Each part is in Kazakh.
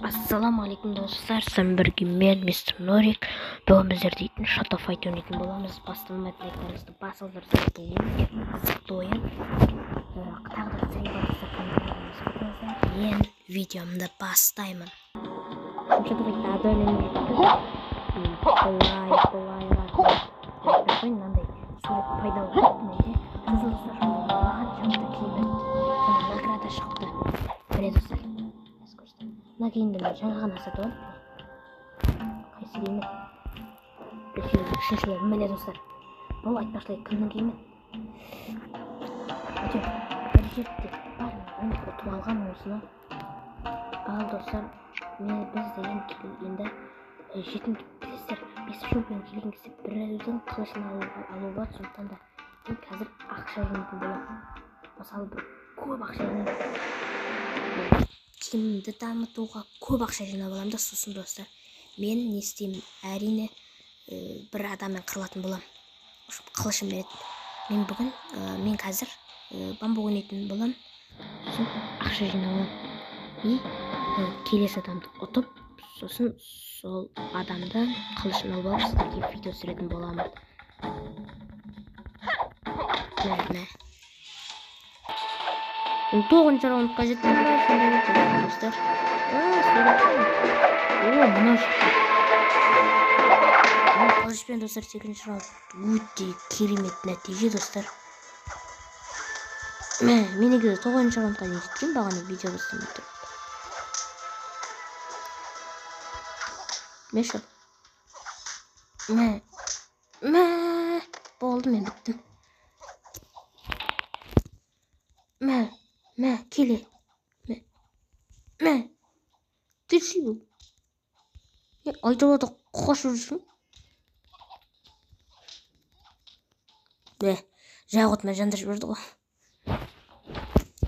Ассаламалейкум достар, сіздермен бірге мен мистер Норик. Бүгін біздер дейтін Shadow Fight ойнайтын боламыз. Бастан мәтіндеріңізді басылдырсақ өте қызықты ойын. Тағдыр сірей мен видеомды бастаймын. Shadow Fight'та адреналин мынандай сурет пайда болды менде. Награда шықты. Достар. Мына киімді мен жаңа ғана сатып алдым. Қайсы киімі? Үшінші бөлім. Міне достар. Бұл айтпақшылай кімнің киімі? Бір жерде бар. Оны ұтып алған осыны. Ал достар, біз деген енді жетінші білесіздер. 5-ші бөлім келген кезде біреудің қылышын алуға, сондықтан да мен қазір ақша жинайтын боламын. Мысалы бір көп ақша жинаймын. Киімді дамытуға көп ақша жинап аламын да, сосын достар мен не істеймін? Әрине бір адаммен қырылатын боламын. Қылышым береді. Мен қазір бамбу ойнайтын боламын. Сосын ақша жинап аламын. И келесі адамды ұтып, сосын сол адамдан қылышын алып алып сіздерге видео түсіретін боламын. Мә. 9-шы раундқа жеттім ба? Сондай достар. Мына шықты. Қылышпен достар 8-ші раунд. Өте керемет нәтиже достар. Мен негізі 9-шы раундқа дейін жеткен бағана видео бастамай тұрып. Меші. Болды, мен біттім. Келе. Түші бұл. Айталады қош жүрсің. Жағытма жандар жіберді ғой.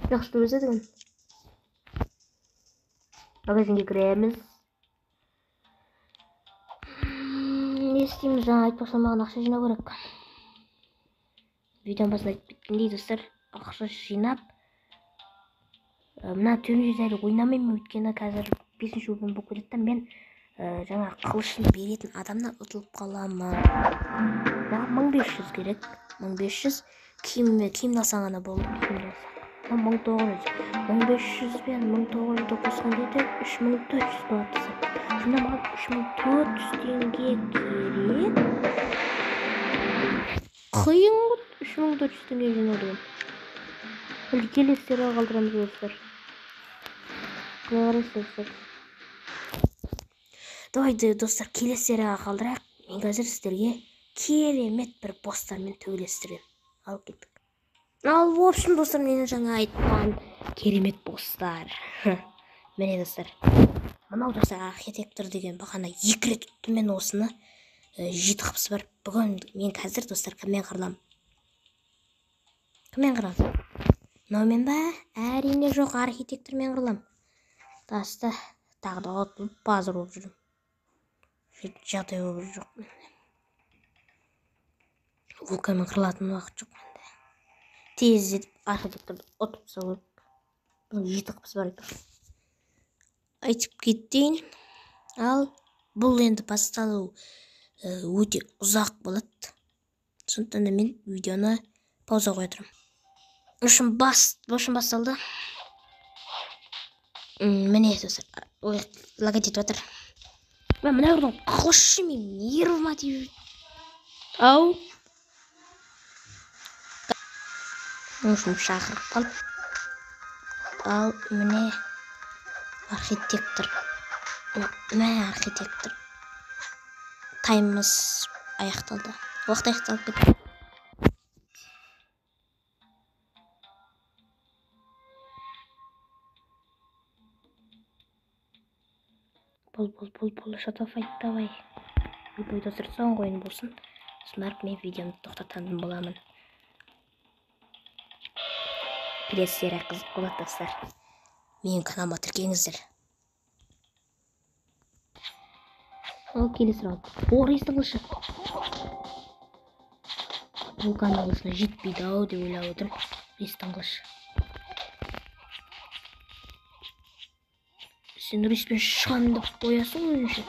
Жақсы көресі дегін. Магазинге кіреміз. Не істейміз? Жаңа айтпақша маған ақша жинау керек. Видеоның басында айтып кеткендей достар, ақша жинап мына төмен әлі ойнамаймын, өйткені қазір 5-ші бөлім болып кетеді. Мен жаңа қылышын беретін адамнан ұтылып қаламын. 1500 керек. 1500 киім алсаң ғана болды. 1500 пен 1900-ді қосқан кезде 3400 болады. Сонда маған 3400 теңге керек. Қиын ғой 3400 теңге жинау. Келесі серияға қалдырамыз достар. Давайте достар, келесі серияға қалдырайық. Мен қазір сіздерге керемет бір бостармен төбелестірем. Алып кеттік. Ал, в общем, достар, мен жаңа айтқан керемет бостар. Міне достар. Мынау достар архитектор деген бағана 2 рет ұтты мен осыны. 7 қыпсы бар. Бүгін мен қазір достар кіммен қырыламын? Кіммен қырыламын? Мынаумен ба? Әрине жоқ, архитектормен қырыламын. Таста тағы да отылып базар болып жүрмін. Жағдай болып жоқ. Вулканмен қырылатын уақыт жоқ менде. Тез етіп архитекторды ұтып салып. Бұл 7 қыпсы бар екен. Айтып кетейін. Ал бұл енді басталу өте ұзақ болады. Сондықтан да мен видеоны пауза қоя тұрмын. Бошым басталды. Міне достар, логотип отыр. Мына ұрдың қошы мен нервыма тиіп. Ау. Бошым шақырып қалып. Ал міне архитектор. Архитектор. Таймымыз аяқталды. Уақыт аяқталып кетті. Бұл Shadow Fight давай. Бұл достар соңғы ойын болсын. Сонарып мен видеомды тоқтататын боламын. Келесі серия қызық болады достар. Менің каналыма тіркеліңіздер. Ал келесі раунд. Рейстің қылышы. Вулканның қылышына жетпейді ау деп ойлап отырмын. Рейстің қылышы. Sen resmen şandı boyasın önce.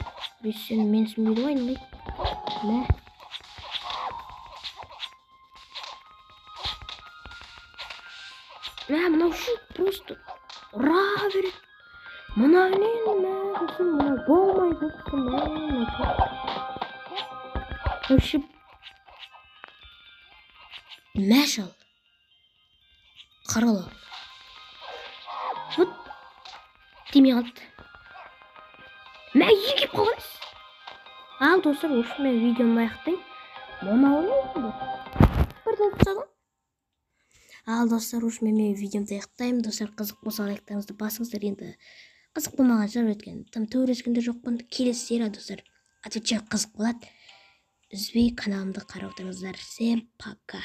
Resmen mensin bir oyun. Ne? Мына шу просто ура берет. Мына сосын мына болмайды сосын вообще мәш ал қарала вот тимей қалды мә егіп қалғансыз ал достар осы мен видеоны аяқтаймын мынауны бір тапсырдым ал достар осы мен видеомды аяқтаймын достар қызық болса лайктарыңызды басыңыздар енді қызық болмаған шығар өйткені тым төбелескенде жоқпын келесі серия достар отвечаю қызық болады үзбей каналымды қарап отырыңыздар всем пока